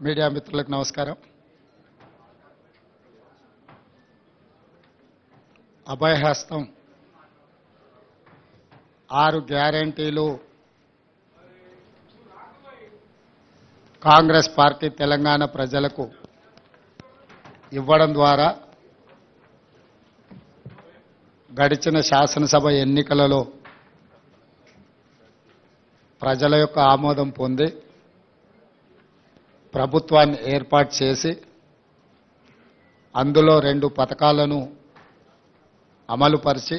Media మిత్రులకు నమస్కారం. అభయహస్తం 6 గ్యారెంటీలు కాంగ్రెస్ పార్టీ తెలంగాణ ప్రజలకు ఇవ్వడం ద్వారా గడిచిన శాసనసభ ఎన్నికలలో ప్రజల యొక్క ఆమోదం పొంది ప్రభుత్వాన్ని ఏర్పాటు చేసి అందులో 2 పథకాలను అమలుపరిచి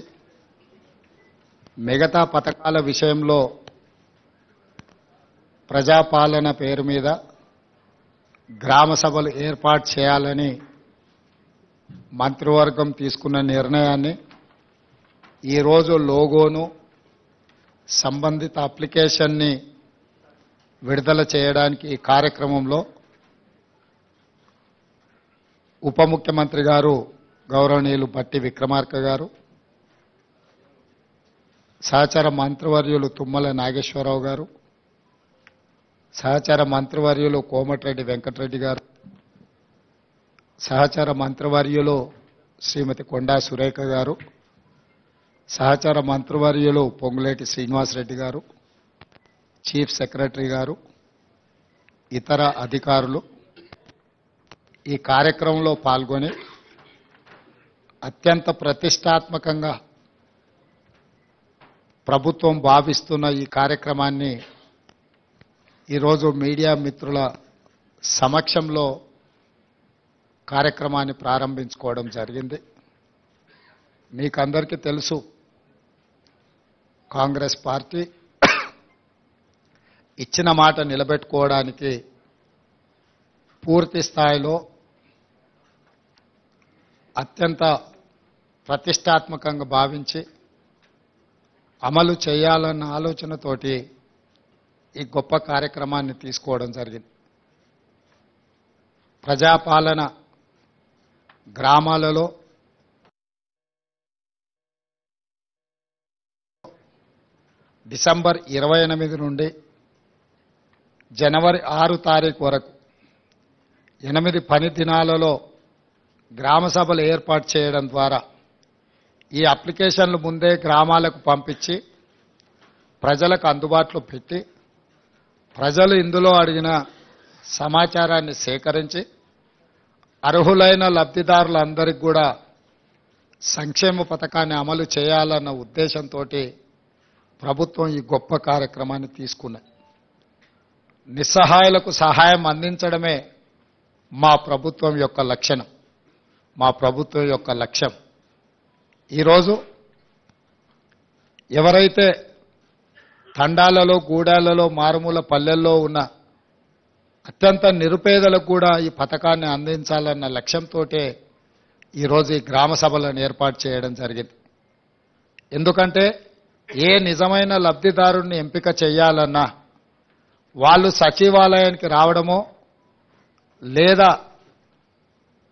మిగతా పథకాల విషయంలో ప్రజాపాలన పేరు మీద గ్రామ సభలు ఏర్పాటు చేయాలని మంత్రివర్గం తీసుకున్న నిర్ణయాన్ని ఈరోజు లోగోను సంబంధిత అప్లికేషన్ని విడుదల చేయడానికి ఈ కార్యక్రమంలో ఉప ముఖ్యమంత్రి గారు గౌరవనీయులు బట్టి విక్రమార్క గారు, సహచర మంత్రివర్యులు తుమ్మల నాగేశ్వరరావు గారు, సహచర మంత్రివర్యులు కోమటిరెడ్డి వెంకటరెడ్డి గారు, సహచర మంత్రివర్యులు శ్రీమతి కొండా సురేఖ గారు, సహచర మంత్రివర్యులు పొంగులేటి శ్రీనివాసరెడ్డి గారు, చీఫ్ సెక్రటరీ గారు, ఇతర అధికారులు ఈ కార్యక్రమంలో పాల్గొని అత్యంత ప్రతిష్టాత్మకంగా ప్రభుత్వం భావిస్తున్న ఈ కార్యక్రమాన్ని ఈరోజు మీడియా మిత్రుల సమక్షంలో కార్యక్రమాన్ని ప్రారంభించుకోవడం జరిగింది. మీకందరికీ తెలుసు, కాంగ్రెస్ పార్టీ ఇచ్చిన మాట నిలబెట్టుకోవడానికి పూర్తి స్థాయిలో అత్యంత ప్రతిష్టాత్మకంగా భావించి అమలు చేయాలన్న ఆలోచనతోటి ఈ గొప్ప కార్యక్రమాన్ని తీసుకోవడం జరిగింది. ప్రజాపాలన గ్రామాలలో డిసెంబర్ 28 నుండి జనవరి 6 తారీఖు వరకు 8 పని దినాలలో గ్రామ సభలు ఏర్పాటు చేయడం ద్వారా ఈ అప్లికేషన్లు ముందే గ్రామాలకు పంపించి ప్రజలకు అందుబాటులో పెట్టి ప్రజలు ఇందులో అడిగిన సమాచారాన్ని సేకరించి అర్హులైన లబ్ధిదారులందరికీ కూడా సంక్షేమ పథకాన్ని అమలు చేయాలన్న ఉద్దేశంతో ప్రభుత్వం ఈ గొప్ప కార్యక్రమాన్ని తీసుకున్నది. నిస్సహాయులకు సహాయం అందించడమే మా ప్రభుత్వం యొక్క లక్షణం, మా ప్రభుత్వం యొక్క లక్ష్యం. ఈరోజు ఎవరైతే తండాలలో, గూడాలలో, మారుమూల పల్లెల్లో ఉన్న అత్యంత నిరుపేదలకు కూడా ఈ పథకాన్ని అందించాలన్న లక్ష్యంతో ఈరోజు ఈ గ్రామ సభలను ఏర్పాటు చేయడం జరిగింది. ఎందుకంటే ఏ నిజమైన లబ్ధిదారుణ్ణి ఎంపిక చేయాలన్నా వాళ్ళు సచివాలయానికి రావడమో లేదా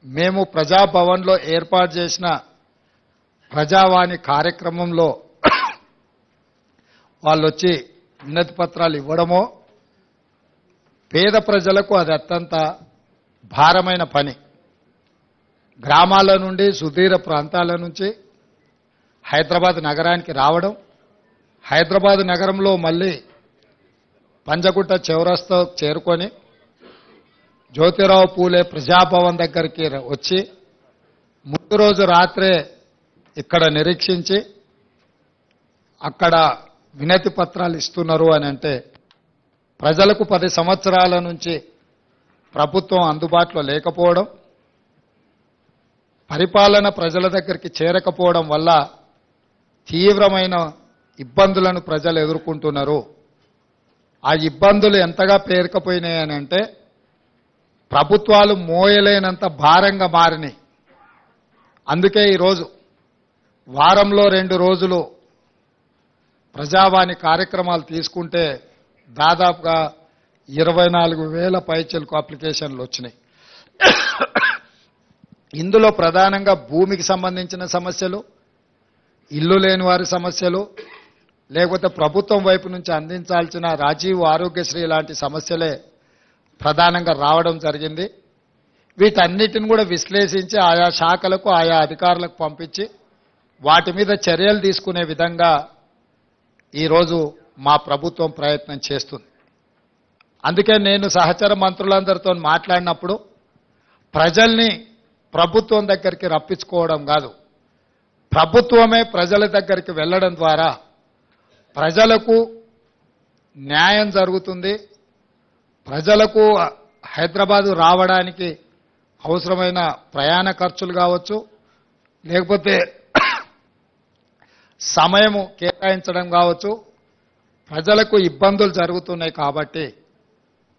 మేము ప్రజాభవన్లో ఏర్పాటు చేసిన ప్రజావాణి కార్యక్రమంలో వాళ్ళు వచ్చి వినతి పత్రాలు ఇవ్వడమో, పేద ప్రజలకు అది అత్యంత భారమైన పని. గ్రామాల నుండి, సుదూర ప్రాంతాల నుంచి హైదరాబాద్ నగరానికి రావడం, హైదరాబాద్ నగరంలో మళ్ళీ పంజగుట్ట చౌరస్తా చేరుకొని జ్యోతిరావు పూలే ప్రజాభవన్ దగ్గరికి వచ్చి ముందు రోజు రాత్రే ఇక్కడ నిరీక్షించి అక్కడ వినతి పత్రాలు ఇస్తున్నారు అని అంటే ప్రజలకు 10 సంవత్సరాల నుంచి ప్రభుత్వం అందుబాటులో లేకపోవడం, పరిపాలన ప్రజల దగ్గరికి చేరకపోవడం వల్ల తీవ్రమైన ఇబ్బందులను ప్రజలు ఎదుర్కొంటున్నారు. ఆ ఇబ్బందులు ఎంతగా పేరుకపోయినాయని అంటే ప్రభుత్వాలు మోయలేనంత భారంగా మారినాయి. అందుకే ఈరోజు వారంలో 2 రోజులు ప్రజావాణి కార్యక్రమాలు తీసుకుంటే దాదాపుగా 24,000 పైచిలకు అప్లికేషన్లు వచ్చినాయి. ఇందులో ప్రధానంగా భూమికి సంబంధించిన సమస్యలు, ఇల్లు లేని వారి సమస్యలు, లేకపోతే ప్రభుత్వం వైపు నుంచి అందించాల్సిన రాజీవ్ ఆరోగ్యశ్రీ లాంటి సమస్యలే ప్రధానంగా రావడం జరిగింది. వీటన్నిటిని కూడా విశ్లేషించి ఆయా శాఖలకు ఆయా అధికారులకు పంపించి వాటి మీద చర్యలు తీసుకునే విధంగా ఈరోజు మా ప్రభుత్వం ప్రయత్నం చేస్తుంది. అందుకే నేను సహచర మంత్రులందరితో మాట్లాడినప్పుడు ప్రజల్ని ప్రభుత్వం దగ్గరికి రప్పించుకోవడం కాదు, ప్రభుత్వమే ప్రజల దగ్గరికి వెళ్ళడం ద్వారా ప్రజలకు న్యాయం జరుగుతుంది. ప్రజలకు హైదరాబాదు రావడానికి అవసరమైన ప్రయాణ ఖర్చులు కావచ్చు, లేకపోతే సమయము కేటాయించడం కావచ్చు, ప్రజలకు ఇబ్బందులు జరుగుతున్నాయి. కాబట్టి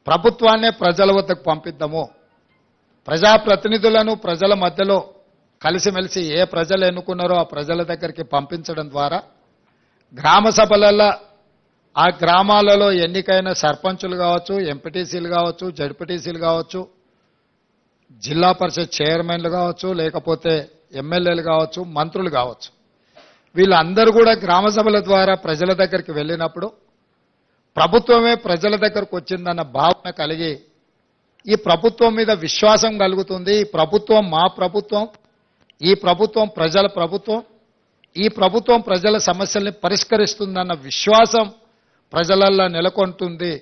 ప్రభుత్వాన్నే ప్రజల వద్దకు పంపిద్దాము. ప్రజాప్రతినిధులను ప్రజల మధ్యలో కలిసిమెలిసి ఏ ప్రజలు ఎన్నుకున్నారో ఆ ప్రజల దగ్గరికి పంపించడం ద్వారా గ్రామ సభలలో ఆ గ్రామాలలో ఎన్నికైన సర్పంచులు కావచ్చు, ఎంపీటీసీలు కావచ్చు, జడ్పీటీసీలు కావచ్చు, జిల్లా పరిషత్ చైర్మన్లు కావచ్చు, లేకపోతే ఎమ్మెల్యేలు కావచ్చు, మంత్రులు కావచ్చు, వీళ్ళందరూ కూడా గ్రామ సభల ద్వారా ప్రజల దగ్గరికి వెళ్ళినప్పుడు ప్రభుత్వమే ప్రజల దగ్గరకు వచ్చిందన్న భావన కలిగి ఈ ప్రభుత్వం మీద విశ్వాసం కలుగుతుంది. ఈ ప్రభుత్వం మా ప్రభుత్వం, ఈ ప్రభుత్వం ప్రజల ప్రభుత్వం, ఈ ప్రభుత్వం ప్రజల సమస్యల్ని పరిష్కరిస్తుందన్న విశ్వాసం ప్రజలల్లో నెలకొంటుంది.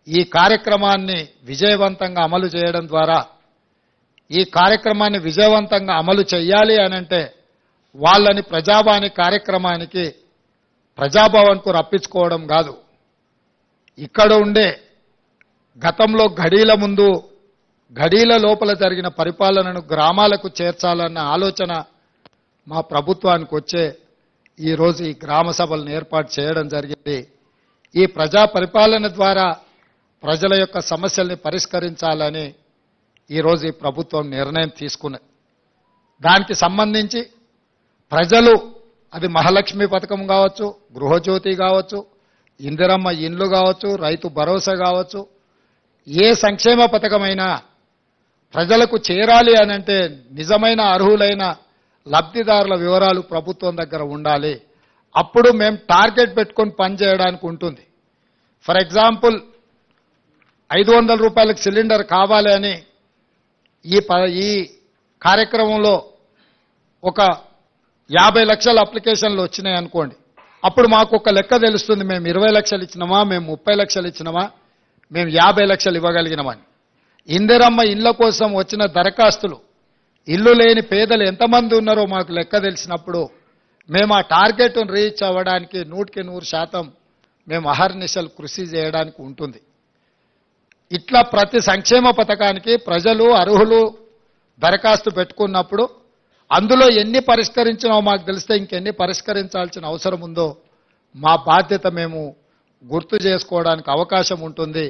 ఈ కార్యక్రమాన్ని విజయవంతంగా అమలు చేయడం ద్వారా, ఈ కార్యక్రమాన్ని విజయవంతంగా అమలు చేయాలి అనంటే వాళ్ళని ప్రజావాణి కార్యక్రమానికి ప్రజాభవన్కు రప్పించుకోవడం కాదు, ఇక్కడ ఉండే గతంలో ఘడీల ముందు ఘడీల లోపల జరిగిన పరిపాలనను గ్రామాలకు చేర్చాలన్న ఆలోచన మా ప్రభుత్వానికి వచ్చే ఈరోజు ఈ గ్రామ సభలను ఏర్పాటు చేయడం జరిగింది. ఈ ప్రజా పరిపాలన ద్వారా ప్రజల యొక్క సమస్యల్ని పరిష్కరించాలని ఈరోజు ఈ ప్రభుత్వం నిర్ణయం తీసుకున్నది. దానికి సంబంధించి ప్రజలు అది మహాలక్ష్మి పథకం కావచ్చు, గృహజ్యోతి కావచ్చు, ఇందిరమ్మ ఇండ్లు కావచ్చు, రైతు భరోసా కావచ్చు, ఏ సంక్షేమ పథకమైనా ప్రజలకు చేరాలి అనంటే నిజమైన అర్హులైన లబ్ధిదారుల వివరాలు ప్రభుత్వం దగ్గర ఉండాలి. అప్పుడు మేము టార్గెట్ పెట్టుకొని పనిచేయడానికి ఉంటుంది. ఫర్ ఎగ్జాంపుల్ 500 రూపాయలకు సిలిండర్ కావాలి అని ఈ కార్యక్రమంలో ఒక 50 లక్షల అప్లికేషన్లు వచ్చినాయి అనుకోండి. అప్పుడు మాకు ఒక లెక్క తెలుస్తుంది, మేము 20 లక్షలు ఇచ్చినామా, మేము 30 లక్షలు ఇచ్చినామా, మేము 50 లక్షలు ఇవ్వగలిగినామని. ఇందిరమ్మ ఇళ్ల కోసం వచ్చిన దరఖాస్తులు, ఇల్లు లేని పేదలు ఎంతమంది ఉన్నారో మాకు లెక్క తెలిసినప్పుడు మేము ఆ టార్గెట్ను రీచ్ అవ్వడానికి 100% మేము అహర్నిశలు కృషి చేయడానికి ఉంటుంది. ఇట్లా ప్రతి సంక్షేమ పథకానికి ప్రజలు అర్హులు దరఖాస్తు పెట్టుకున్నప్పుడు అందులో ఎన్ని పరిష్కరించినో మాకు తెలిస్తే ఇంకెన్ని పరిష్కరించాల్సిన అవసరం ఉందో మా బాధ్యత మేము గుర్తు చేసుకోవడానికి అవకాశం ఉంటుంది.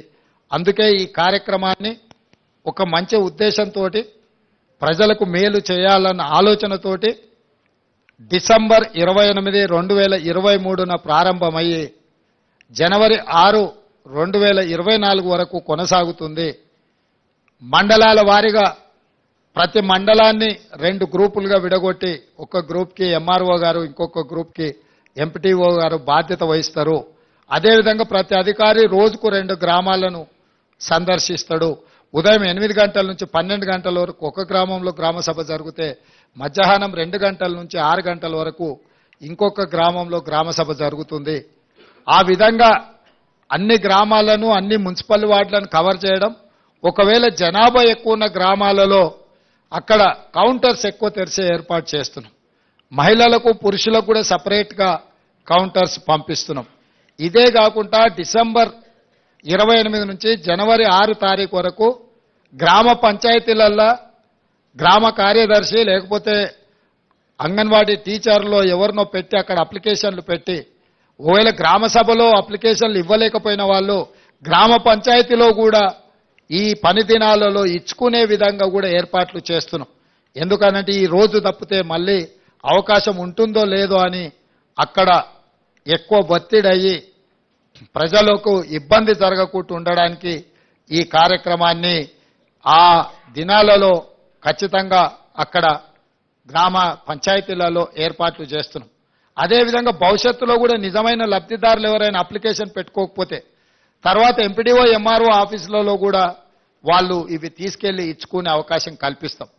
అందుకే ఈ కార్యక్రమాన్ని ఒక మంచి ఉద్దేశంతో ప్రజలకు మేలు చేయాలన్న ఆలోచనతోటి డిసెంబర్ 28, 2023న ప్రారంభమయ్యి జనవరి 6, 2024 వరకు కొనసాగుతుంది. మండలాల వారీగా ప్రతి మండలాన్ని 2 గ్రూపులుగా విడగొట్టి ఒక గ్రూప్కి ఎంఆర్ఓ గారు, ఇంకొక గ్రూప్కి ఎంపీటీఓ గారు బాధ్యత వహిస్తారు. అదేవిధంగా ప్రతి అధికారి రోజుకు 2 గ్రామాలను సందర్శిస్తాడు. ఉదయం 8 గంటల నుంచి 12 గంటల వరకు ఒక గ్రామంలో గ్రామ సభ జరిగితే మధ్యాహ్నం 2 గంటల నుంచి 6 గంటల వరకు ఇంకొక గ్రామంలో గ్రామ సభ జరుగుతుంది. ఆ విధంగా అన్ని గ్రామాలను, అన్ని మున్సిపల్ వార్డులను కవర్ చేయడం. ఒకవేళ జనాభా ఎక్కువ ఉన్న గ్రామాలలో అక్కడ కౌంటర్స్ ఎక్కువ తెరిచే ఏర్పాటు చేస్తున్నాం. మహిళలకు, పురుషులకు కూడా సపరేట్గా కౌంటర్స్ పంపిస్తున్నాం. ఇదే కాకుండా డిసెంబర్ 28 నుంచి జనవరి 6 తారీఖు వరకు గ్రామ పంచాయతీలల్లో గ్రామ కార్యదర్శి లేకపోతే అంగన్వాడీ టీచర్లో ఎవరినో పెట్టి అక్కడ అప్లికేషన్లు పెట్టి, ఒకవేళ గ్రామ సభలో అప్లికేషన్లు ఇవ్వలేకపోయిన వాళ్ళు గ్రామ పంచాయతీలో కూడా ఈ పని దినాలలో ఇచ్చుకునే విధంగా కూడా ఏర్పాట్లు చేస్తున్నాం. ఎందుకనంటే ఈ రోజు తప్పితే మళ్ళీ అవకాశం ఉంటుందో లేదో అని అక్కడ ఎక్కువ ఒత్తిడి అయ్యి ప్రజలకు ఇబ్బంది జరగకుండా ఉండడానికి ఈ కార్యక్రమాన్ని ఆ దినాలలో ఖచ్చితంగా అక్కడ గ్రామ పంచాయతీలలో ఏర్పాట్లు చేస్తున్నాం. అదేవిధంగా భవిష్యత్తులో కూడా నిజమైన లబ్ధిదారులు ఎవరైనా అప్లికేషన్ పెట్టుకోకపోతే తర్వాత ఎంపీడీఓ ఎంఆర్ఓ ఆఫీసులలో కూడా వాళ్ళు ఇవి తీసుకెళ్లి ఇచ్చుకునే అవకాశం కల్పిస్తాం.